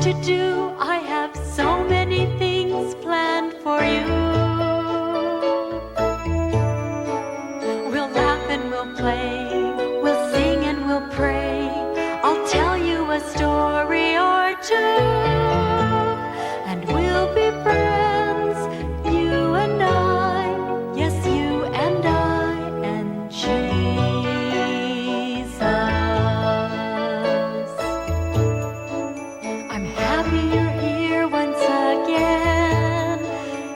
to do. I have so many things planned for you. We'll laugh and we'll play, we'll sing and we'll pray. I'll tell you a story or two, and we'll be friends, you and I. Yes, you and I and Jesus. I'm happy you're here once again.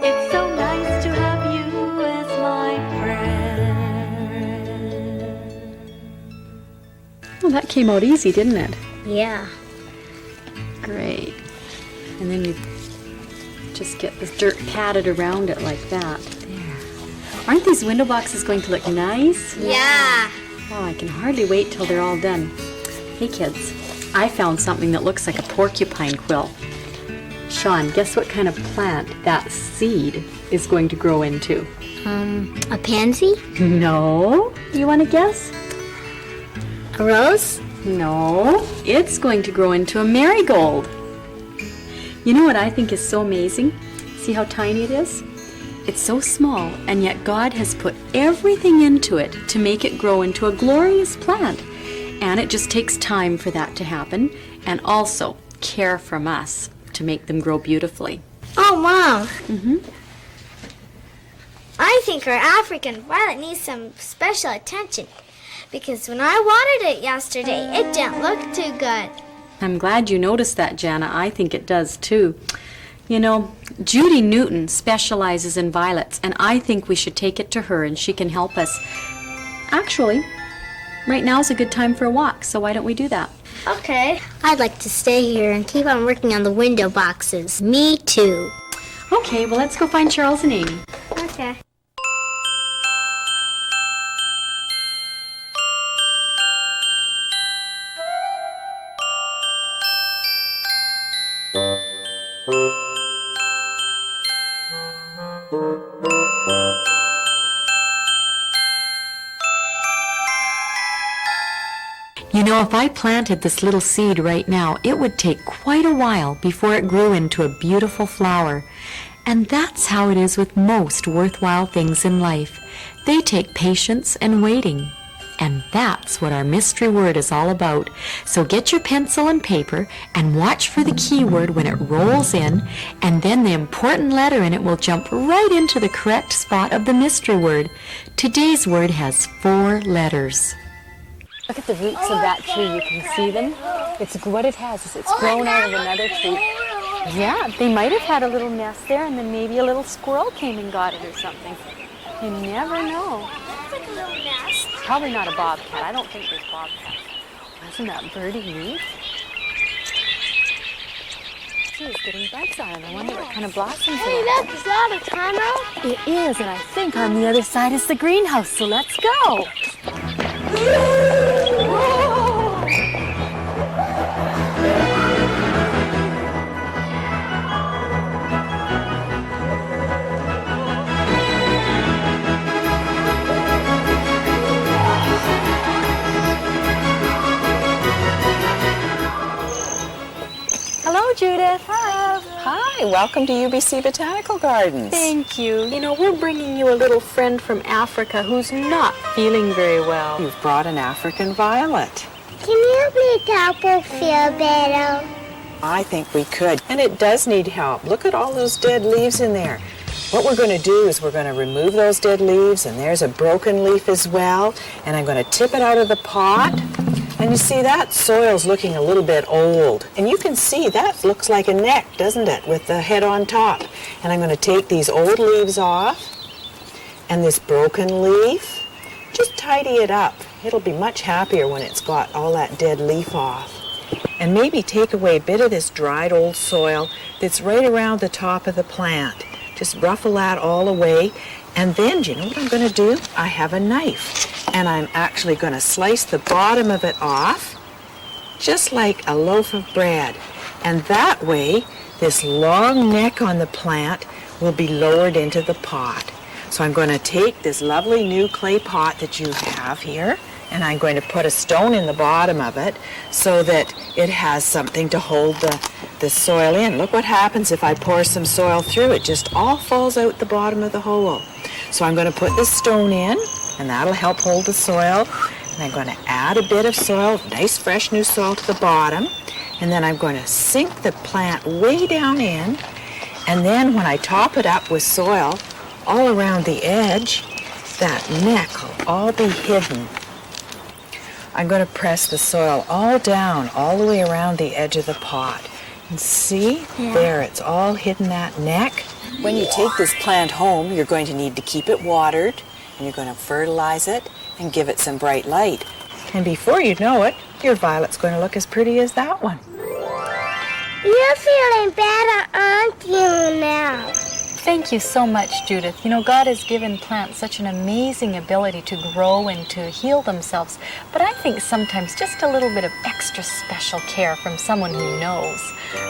It's so nice to have you as my friend. Well, that came out easy, didn't it? Yeah. Great. And then you just get this dirt patted around it like that. There. Aren't these window boxes going to look nice? Yeah. Oh, I can hardly wait till they're all done. Hey kids, I found something that looks like a porcupine quill. Sean, guess what kind of plant that seed is going to grow into? A pansy? No. You want to guess? A rose? No. It's going to grow into a marigold. You know what I think is so amazing? See how tiny it is? It's so small, and yet God has put everything into it to make it grow into a glorious plant. And it just takes time for that to happen, and also care from us to make them grow beautifully. Oh, Mom. Mm-hmm. I think our African violet needs some special attention, because when I watered it yesterday, it didn't look too good. I'm glad you noticed that, Jana. I think it does too. You know, Judy Newton specializes in violets, and I think we should take it to her and she can help us. Actually, right now is a good time for a walk, so why don't we do that? Okay. I'd like to stay here and keep on working on the window boxes. Me too. Okay, well, let's go find Charles and Amy. Okay. You know, if I planted this little seed right now, it would take quite a while before it grew into a beautiful flower. And that's how it is with most worthwhile things in life. They take patience and waiting. And that's what our mystery word is all about. So get your pencil and paper and watch for the keyword when it rolls in, and then the important letter in it will jump right into the correct spot of the mystery word. Today's word has 4 letters. Look at the roots of that tree. You can see them. It's what it has is it's grown out of another tree. Yeah, they might have had a little nest there, and then maybe a little squirrel came and got it or something. You never know. That's like a little nest. Probably not a bobcat. I don't think there's bobcats. Isn't that birdie neat? See, it's getting buds on it. I wonder what kind of blossoms Hey, it look, is that a tunnel? It is, and I think on the other side is the greenhouse, so let's go. Hello, Judith. Hi. Hi, welcome to UBC Botanical Gardens. Thank you. You know, we're bringing you a little friend from Africa who's not feeling very well. You've brought an African violet. Can you make Apple feel better? I think we could, and it does need help. Look at all those dead leaves in there. What we're going to do is we're going to remove those dead leaves, and there's a broken leaf as well, and I'm going to tip it out of the pot. And you see that soil's looking a little bit old. And you can see that looks like a neck, doesn't it, with the head on top. And I'm going to take these old leaves off and this broken leaf. Just tidy it up. It'll be much happier when it's got all that dead leaf off. And maybe take away a bit of this dried old soil that's right around the top of the plant. Just ruffle that all away. And then, do you know what I'm going to do? I have a knife. And I'm actually going to slice the bottom of it off, just like a loaf of bread. And that way, this long neck on the plant will be lowered into the pot. So I'm going to take this lovely new clay pot that you have here, and I'm going to put a stone in the bottom of it so that it has something to hold the soil in. Look what happens if I pour some soil through. It just all falls out the bottom of the hole. So I'm going to put this stone in, and that'll help hold the soil. And I'm going to add a bit of soil, nice fresh new soil to the bottom. And then I'm going to sink the plant way down in. And then when I top it up with soil all around the edge, that neck will all be hidden. I'm going to press the soil all down, all the way around the edge of the pot. And see, there, it's all hidden, that neck. When you take this plant home, you're going to need to keep it watered, and you're going to fertilize it and give it some bright light. And before you know it, your violet's going to look as pretty as that one. You're feeling better, aren't you, now? Thank you so much, Judith. You know, God has given plants such an amazing ability to grow and to heal themselves. But I think sometimes just a little bit of extra special care from someone who knows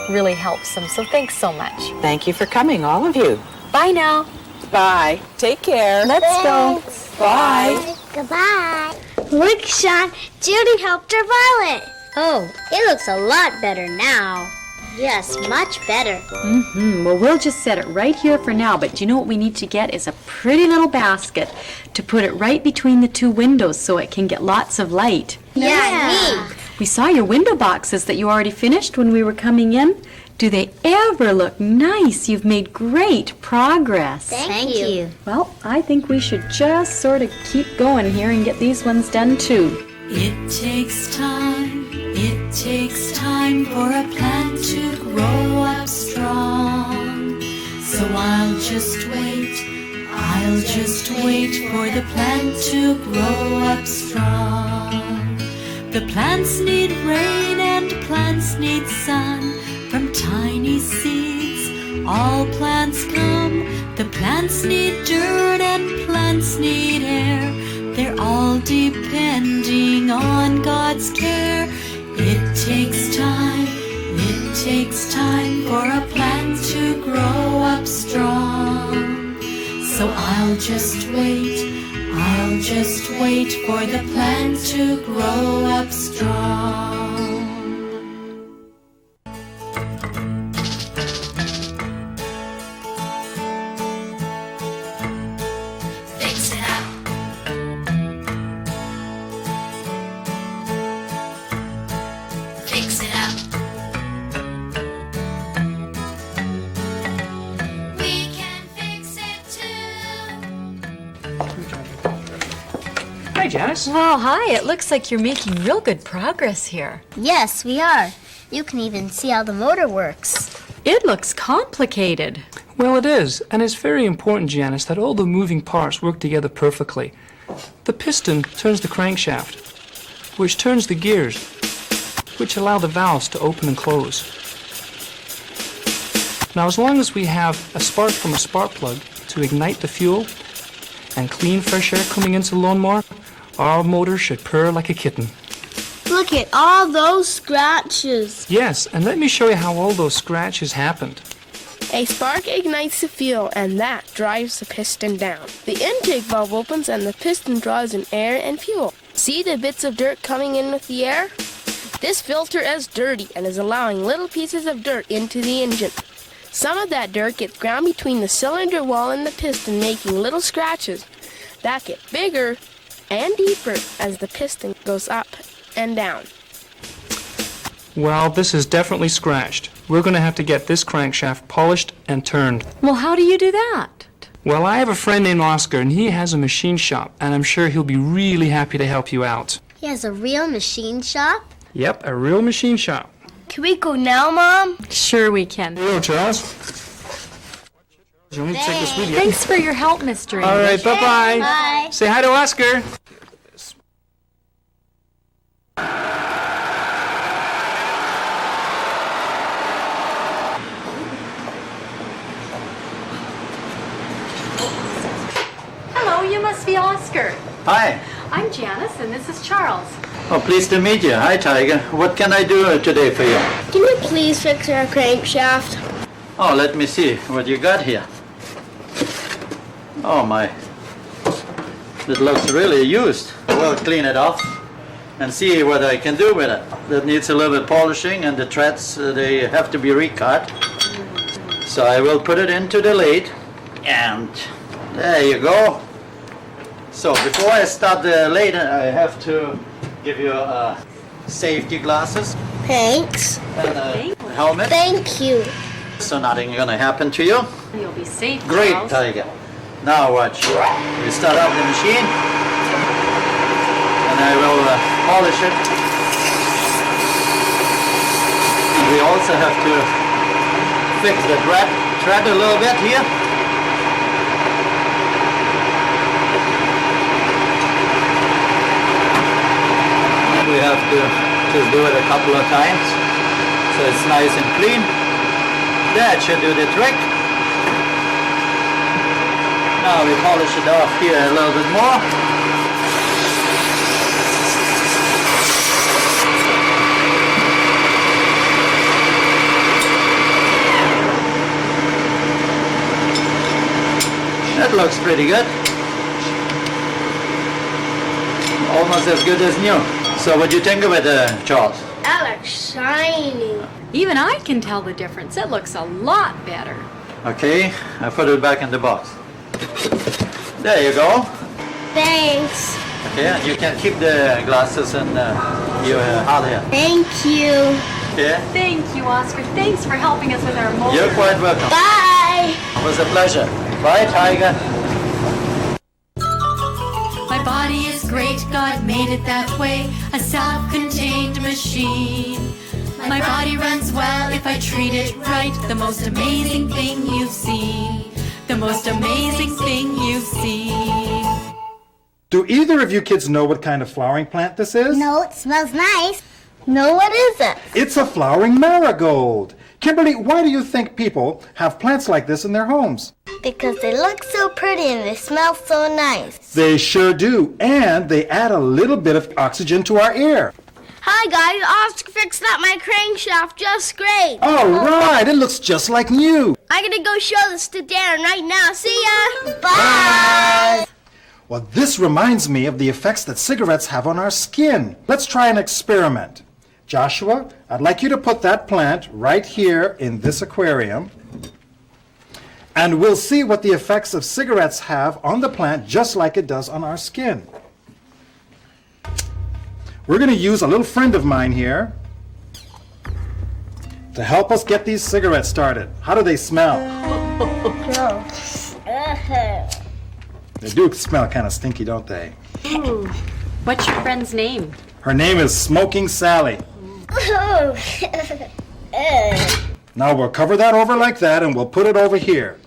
really helps them. So thanks so much. Thank you for coming, all of you. Bye now. Bye. Take care. Let's go. Bye. Goodbye. Look, Sean, Judy helped her violet. Oh, it looks a lot better now. Yes, much better. Well, we'll just set it right here for now, but do you know what we need to get is a pretty little basket to put it right between the two windows so it can get lots of light. Yeah. We saw your window boxes that you already finished when we were coming in. Do they ever look nice? You've made great progress. Thank you. Well, I think we should just sort of keep going here and get these ones done too. It takes time for a plant to grow up strong. So I'll just wait for the plant to grow up strong. The plants need rain and plants need sun. From tiny seeds, all plants come. The plants need dirt and plants need air. They're all depending on God's care. It takes time for a plant to grow up strong. So I'll just wait for the plant to grow up strong. Fix it up. Fix it up. We can fix it too. Hi, Janice. Well, hi. It looks like you're making real good progress here. Yes, we are. You can even see how the motor works. It looks complicated. Well, it is, and it's very important, Janice, that all the moving parts work together perfectly. The piston turns the crankshaft, which turns the gears, which allow the valves to open and close. Now, as long as we have a spark from a spark plug to ignite the fuel and clean fresh air coming into the lawnmower, our motor should purr like a kitten. Look at all those scratches. Yes, and let me show you how all those scratches happened. A spark ignites the fuel, and that drives the piston down. The intake valve opens, and the piston draws in air and fuel. See the bits of dirt coming in with the air? This filter is dirty and is allowing little pieces of dirt into the engine. Some of that dirt gets ground between the cylinder wall and the piston, making little scratches that get bigger and deeper as the piston goes up and down. Well, this is definitely scratched. We're going to have to get this crankshaft polished and turned. Well, how do you do that? Well, I have a friend named Oscar, and he has a machine shop, and I'm sure he'll be really happy to help you out. He has a real machine shop? Yep, a real machine shop. Can we go now, Mom? Sure we can. Hello, Charles. You need to take this with you. Thanks for your help, Mr. All right, English. bye-bye. Bye. Say hi to Oscar. Hello, you must be Oscar. Hi. I'm Janice, and this is Charles. Oh, pleased to meet you. Hi, Tiger. What can I do today for you? Can you please fix our crankshaft? Oh, let me see what you got here. Oh, my. It looks really used. We'll clean it off and see what I can do with it. That needs a little bit polishing, and the threads, they have to be recut. So I will put it into the lathe, and there you go. So before I start the lathe, I have to give you safety glasses Thanks. and a helmet, Thank you. so nothing gonna happen to you. You'll be safe, Great, Charles. Tiger. Now watch. We start up the machine, and I will polish it. And we also have to fix the thread a little bit here. And we have to just do it a couple of times, so it's nice and clean. That should do the trick. Now we polish it off here a little bit more. That looks pretty good. Almost as good as new. So what do you think of it, Charles? That looks shiny. Even I can tell the difference. It looks a lot better. Okay, I put it back in the box. There you go. Thanks. Okay, and you can keep the glasses in your hard here. Thank you. Okay, Thank you, Oscar. Thanks for helping us with our motor. you're quite welcome. Bye. It was a pleasure. Bye, Tiger. My body is great, God made it that way, a self-contained machine. My body runs well if I treat it right, the most amazing thing you've seen. The most amazing thing you've seen. Do either of you kids know what kind of flowering plant this is? No, it smells nice. No, what is it? It's a flowering marigold. Kimberly, why do you think people have plants like this in their homes? Because they look so pretty and they smell so nice. They sure do, and they add a little bit of oxygen to our air. Hi guys, Oscar fixed up my crankshaft just great. All right, it looks just like new. I'm gonna go show this to Darren right now. See ya! Bye. Well, this reminds me of the effects that cigarettes have on our skin. Let's try an experiment. Joshua, I'd like you to put that plant right here in this aquarium, and we'll see what the effects of cigarettes have on the plant, just like it does on our skin. We're going to use a little friend of mine here to help us get these cigarettes started. How do they smell? Gross. They do smell kind of stinky, don't they? What's your friend's name? Her name is Smoking Sally. Now we'll cover that over like that, and we'll put it over here.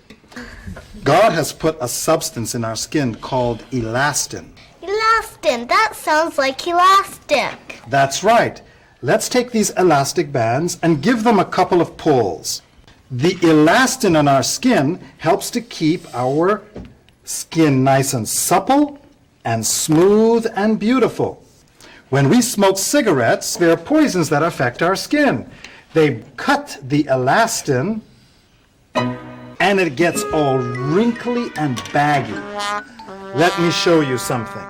God has put a substance in our skin called elastin. Elastin. That sounds like elastic. That's right. Let's take these elastic bands and give them a couple of pulls. The elastin on our skin helps to keep our skin nice and supple and smooth and beautiful. When we smoke cigarettes, there are poisons that affect our skin. They cut the elastin and it gets all wrinkly and baggy. Let me show you something.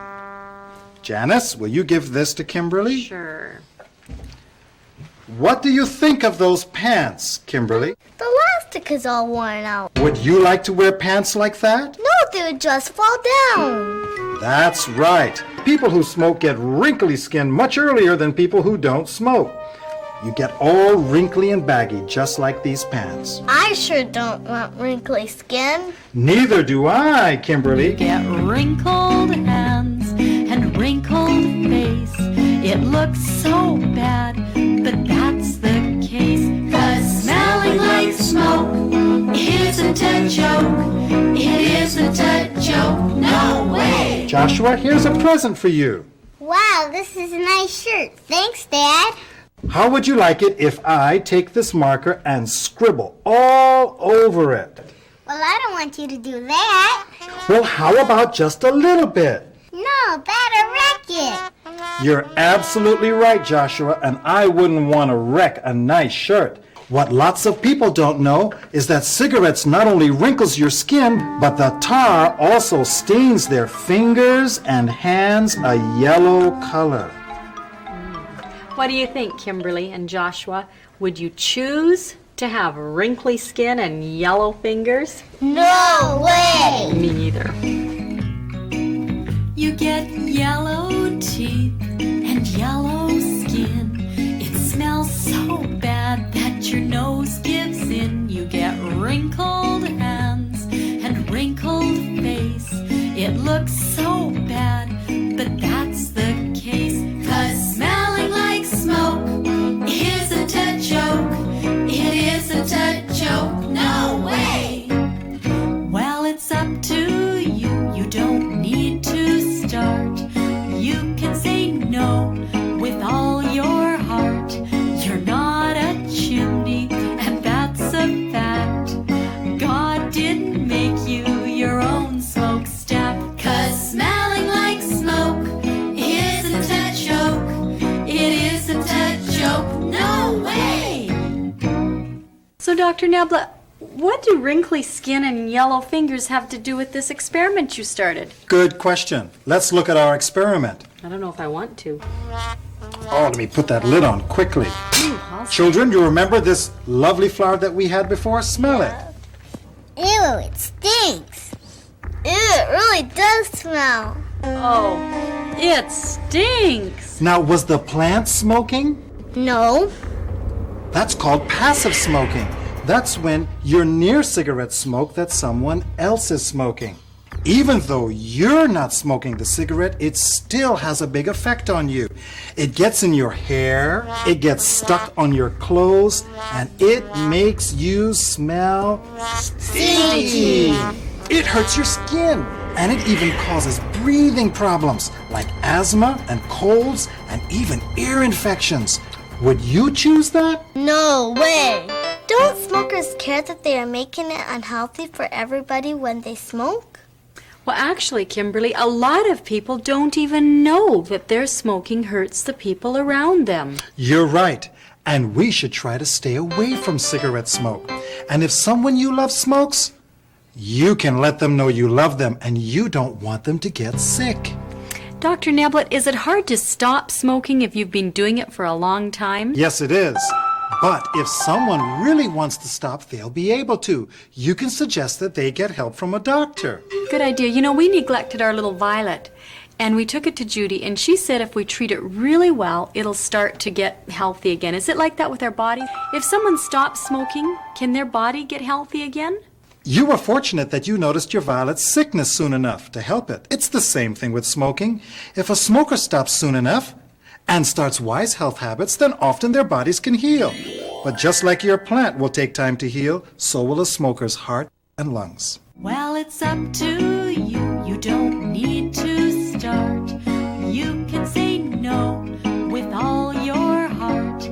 Janice, will you give this to Kimberly? Sure. What do you think of those pants, Kimberly? The elastic is all worn out. Would you like to wear pants like that? No, they would just fall down. That's right. People who smoke get wrinkly skin much earlier than people who don't smoke. You get all wrinkly and baggy, just like these pants. I sure don't want wrinkly skin. Neither do I, Kimberly. Get wrinkled hands and wrinkled face. It looks so bad, but that's the case. 'Cause smelling like smoke isn't a joke. It isn't a joke, no way. Joshua, here's a present for you. Wow, this is a nice shirt. Thanks, Dad. How would you like it if I take this marker and scribble all over it? Well, I don't want you to do that. Well, how about just a little bit? No, that'll wreck it. You're absolutely right, Joshua, and I wouldn't want to wreck a nice shirt. What lots of people don't know is that cigarettes not only wrinkles your skin, but the tar also stains their fingers and hands a yellow color. What do you think, Kimberly and Joshua? Would you choose to have wrinkly skin and yellow fingers? No way! Me neither. You get yellow teeth and yellow skin. It smells so bad that your nose gives in. You get wrinkled hands and wrinkled face. It looks so bad, but that's the case. 'Cause smelling like smoke isn't a joke. It isn't a joke, no way. Well, it's up to you. You don't need to start. You can say no with all your heart. You're not a chimney, and that's a fact. God didn't make you your own smokestack. 'Cause smelling like smoke isn't a joke. It isn't a joke, no way. So, Dr. Nebla, what do wrinkly skin and yellow fingers have to do with this experiment you started? Good question. Let's look at our experiment. I don't know if I want to. Oh, let me put that lid on quickly. Ooh, I'll Children, you remember this lovely flower that we had before? Smell it. Ew, it stinks. Ew, it really does smell. Oh, it stinks. Now, was the plant smoking? No. That's called passive smoking. That's when you're near cigarette smoke that someone else is smoking. Even though you're not smoking the cigarette, it still has a big effect on you. It gets in your hair, it gets stuck on your clothes, and it makes you smell stinky. It hurts your skin, and it even causes breathing problems like asthma and colds and even ear infections. Would you choose that? No way. Don't smokers care that they are making it unhealthy for everybody when they smoke? Well, actually, Kimberly, a lot of people don't even know that their smoking hurts the people around them. You're right. And we should try to stay away from cigarette smoke. And if someone you love smokes, you can let them know you love them and you don't want them to get sick. Dr. Neblett, is it hard to stop smoking if you've been doing it for a long time? Yes, it is. But if someone really wants to stop, they'll be able to. You can suggest that they get help from a doctor. Good idea. You know, we neglected our little Violet, and we took it to Judy, and she said if we treat it really well, it'll start to get healthy again. Is it like that with our body? If someone stops smoking, can their body get healthy again? You were fortunate that you noticed your Violet's sickness soon enough to help it. It's the same thing with smoking. If a smoker stops soon enough and starts wise health habits, then often their bodies can heal. But just like your plant will take time to heal, so will a smoker's heart and lungs. Well, it's up to you. You don't need to start. You can say no with all your heart.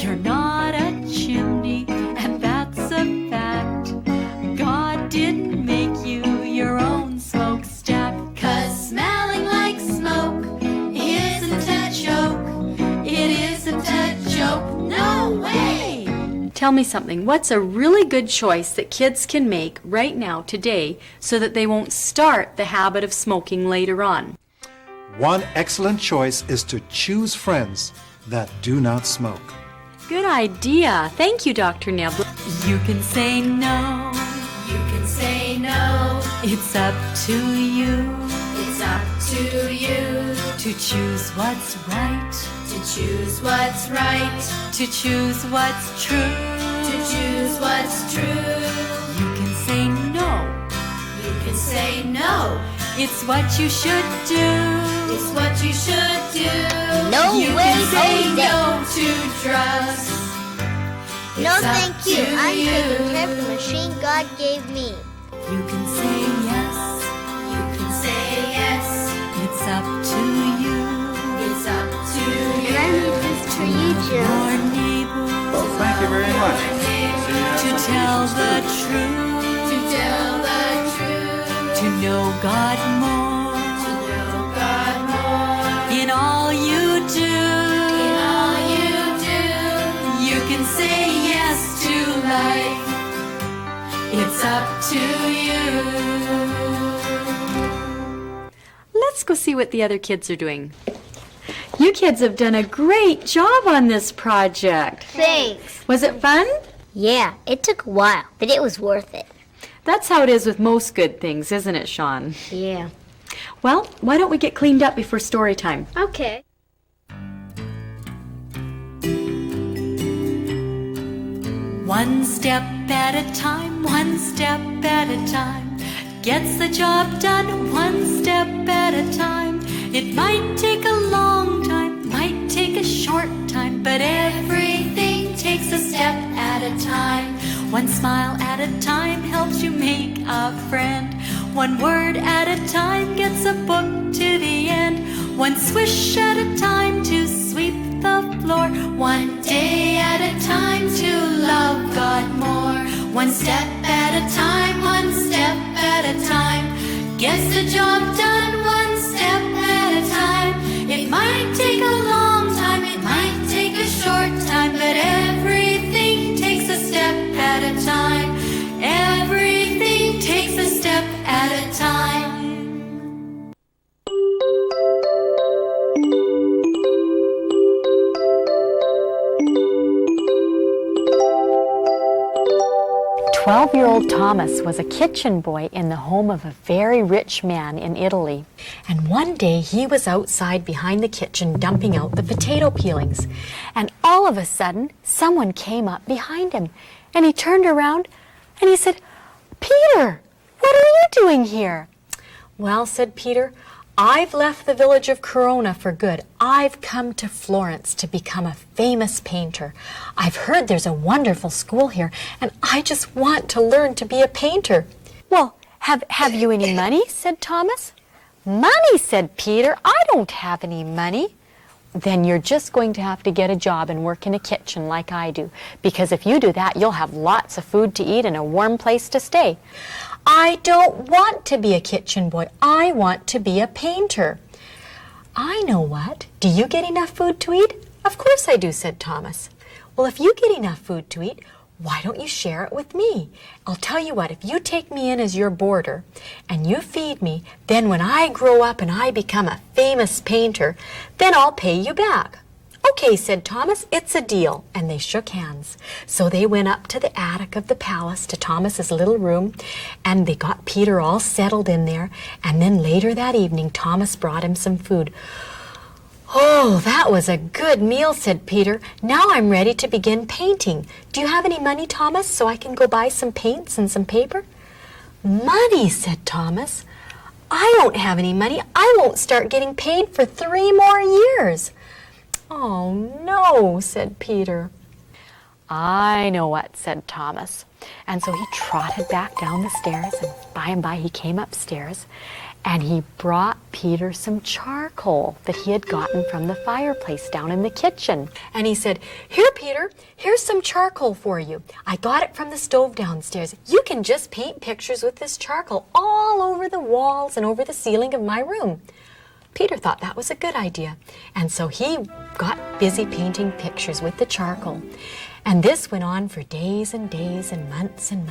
You're not a chimney, and that's a fact. God didn't make you your own smokestack. 'Cause smelling like smoke isn't a joke. It isn't a joke. No way! Tell me something. What's a really good choice that kids can make right now, today, so that they won't start the habit of smoking later on? One excellent choice is to choose friends that do not smoke. Good idea. Thank you, Dr. Neblett. You can say no. You can say no. It's up to you. It's up to you to choose what's right. To choose what's right. To choose what's true. To choose what's true. You can say no. You can say no. It's what you should do. It's what you should do. No you way, can say Jose. no to drugs. No, It's up thank you. to I'm you. taking care of the machine God gave me. You can say yes. You can say yes. It's up to you. It's up to you. And I need this for you, Jim. Your neighbor. Well, thank you very much. To tell the truth. To tell the truth. To know God more. To know God more. In all you do. In all you do. You can say yes to to you. Let's go see what the other kids are doing. You kids have done a great job on this project. Thanks. Was it fun? Yeah, it took a while, but it was worth it. That's how it is with most good things, isn't it, Sean? Yeah. Well, why don't we get cleaned up before story time? Okay. One step at a time, one step at a time. Gets the job done, one step at a time. It might take a long time, might take a short time, but everything takes a step at a time. One smile at a time helps you make a friend. One word at a time gets a book to the end. One swish at a time to sweep the floor. One day at a time to love God more. One step at a time, one step at a time. Gets the job done, one step at a time. It might take a long time, it might take a short time, but everything takes a step at a time. Everything takes a step at a time. 12-year-old Thomas was a kitchen boy in the home of a very rich man in Italy. And one day he was outside behind the kitchen dumping out the potato peelings. And all of a sudden, someone came up behind him. And he turned around and he said, "Peter, what are you doing here?" "Well," said Peter, "I've left the village of Corona for good. I've come to Florence to become a famous painter. I've heard there's a wonderful school here, and I just want to learn to be a painter." "Well, have you any money?" said Thomas. "Money?" said Peter. "I don't have any money." "Then you're just going to have to get a job and work in a kitchen like I do, because if you do that, you'll have lots of food to eat and a warm place to stay." "I don't want to be a kitchen boy. I want to be a painter." "I know what. Do you get enough food to eat?" "Of course I do," said Thomas. "Well, if you get enough food to eat, why don't you share it with me? I'll tell you what, if you take me in as your boarder and you feed me, then when I grow up and I become a famous painter, then I'll pay you back." "Okay," said Thomas, "it's a deal." And they shook hands. So they went up to the attic of the palace, to Thomas's little room, and they got Peter all settled in there. And then later that evening, Thomas brought him some food. "Oh, that was a good meal," said Peter. "Now I'm ready to begin painting. Do you have any money, Thomas, so I can go buy some paints and some paper?" "Money?" said Thomas. "I don't have any money. I won't start getting paid for 3 more years." "Oh, no," said Peter. "I know what," said Thomas. And so he trotted back down the stairs, and by and by he came upstairs, and he brought Peter some charcoal that he had gotten from the fireplace down in the kitchen. And he said, "Here, Peter, here's some charcoal for you. I got it from the stove downstairs. You can just paint pictures with this charcoal all over the walls and over the ceiling of my room." Peter thought that was a good idea, and so he got busy painting pictures with the charcoal. And this went on for days and days and months, and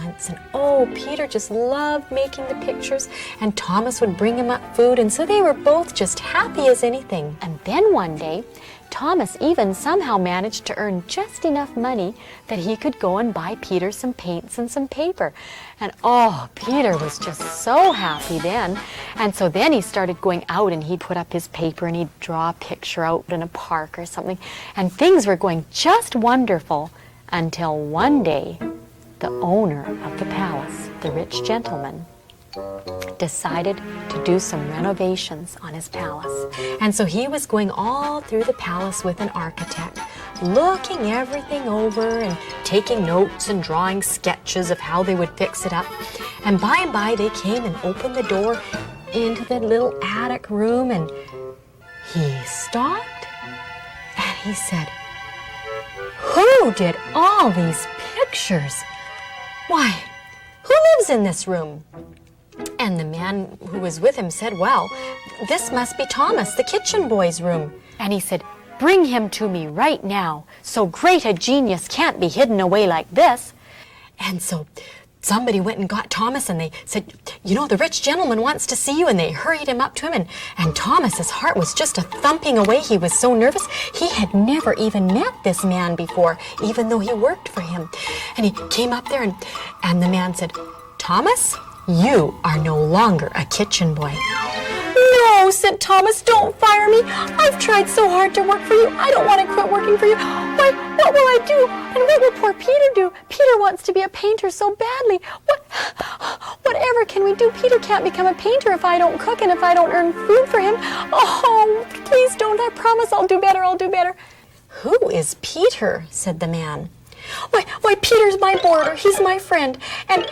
oh, Peter just loved making the pictures, and Thomas would bring him up food, and so they were both just happy as anything. And then one day, Thomas even somehow managed to earn just enough money that he could go and buy Peter some paints and some paper. And oh, Peter was just so happy then. And so then he started going out, and he'd put up his paper and he'd draw a picture out in a park or something. And things were going just wonderful until one day the owner of the palace, the rich gentleman, decided to do some renovations on his palace. And so he was going all through the palace with an architect, looking everything over and taking notes and drawing sketches of how they would fix it up. And by they came and opened the door into the little attic room, and he stopped and he said, "Who did all these pictures? Why, who lives in this room?" And the man who was with him said, "Well, this must be Thomas, the kitchen boy's room." And he said, "Bring him to me right now. So great a genius can't be hidden away like this." And so somebody went and got Thomas and they said, you know, the rich gentleman wants to see you, and they hurried him up to him, and Thomas's heart was just a thumping away. He was so nervous. He had never even met this man before, even though he worked for him. And he came up there and the man said, Thomas, you are no longer a kitchen boy. No, said Thomas, don't fire me. I've tried so hard to work for you. I don't want to quit working for you. Why, what will I do? And what will poor Peter do? Peter wants to be a painter so badly. Whatever can we do? Peter can't become a painter if I don't cook and if I don't earn food for him. Oh, please don't. I promise I'll do better. I'll do better. Who is Peter? Said the man. Why, Peter's my boarder. He's my friend. And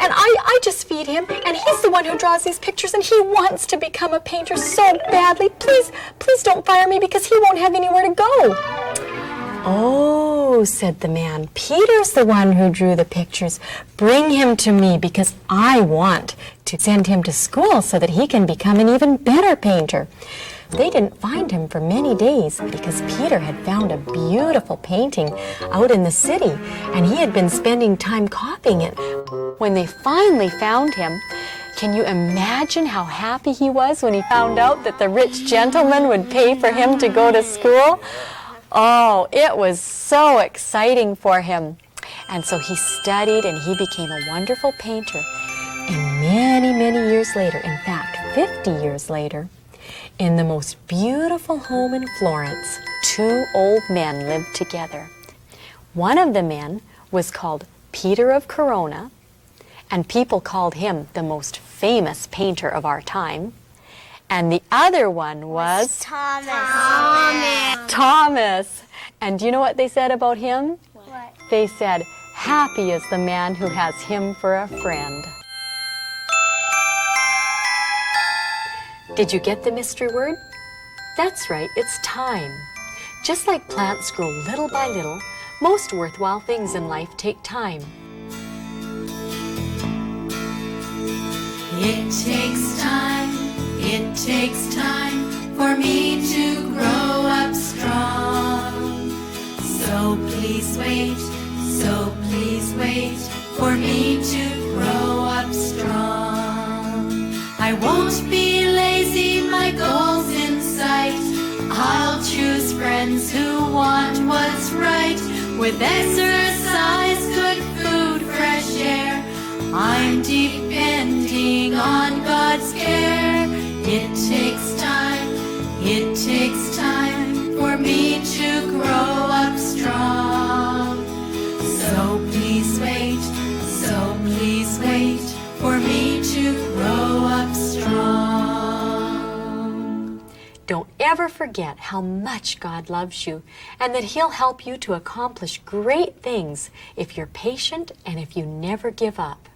I just feed him, and he's the one who draws these pictures, and he wants to become a painter so badly. Please don't fire me, because he won't have anywhere to go. Oh, said the man, Peter's the one who drew the pictures. Bring him to me, because I want to send him to school so that he can become an even better painter. They didn't find him for many days because Peter had found a beautiful painting out in the city, and he had been spending time copying it. When they finally found him, can you imagine how happy he was when he found out that the rich gentleman would pay for him to go to school? Oh, it was so exciting for him. And so he studied and he became a wonderful painter. And many, many years later, in fact, 50 years later, in the most beautiful home in Florence, two old men lived together. One of the men was called Peter of Corona, and people called him the most famous painter of our time. And the other one was Thomas. And do you know what they said about him? What? They said, happy is the man who has him for a friend. Did you get the mystery word? That's right, it's time. Just like plants grow little by little, most worthwhile things in life take time. It takes time for me to grow up strong. So please wait for me to grow up strong. I won't be lazy, my goal's in sight. I'll choose friends who want what's right. With exercise, good food, fresh air, I'm depending on God's care. It takes time for me to grow up strong. So please wait for me to grow up strong. Don't ever forget how much God loves you and that He'll help you to accomplish great things if you're patient and if you never give up.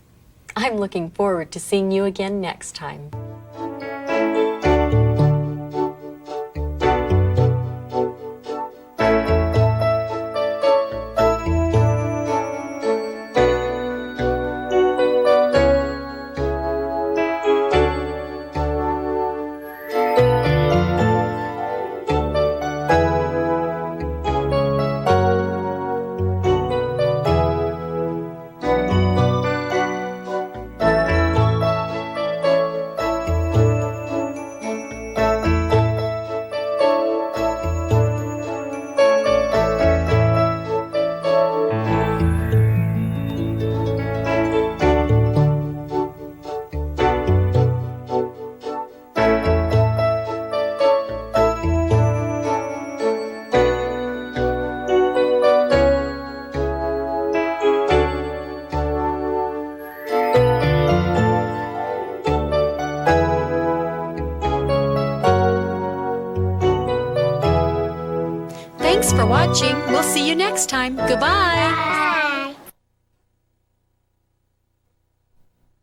I'm looking forward to seeing you again next time. Thanks for watching. We'll see you next time. Goodbye.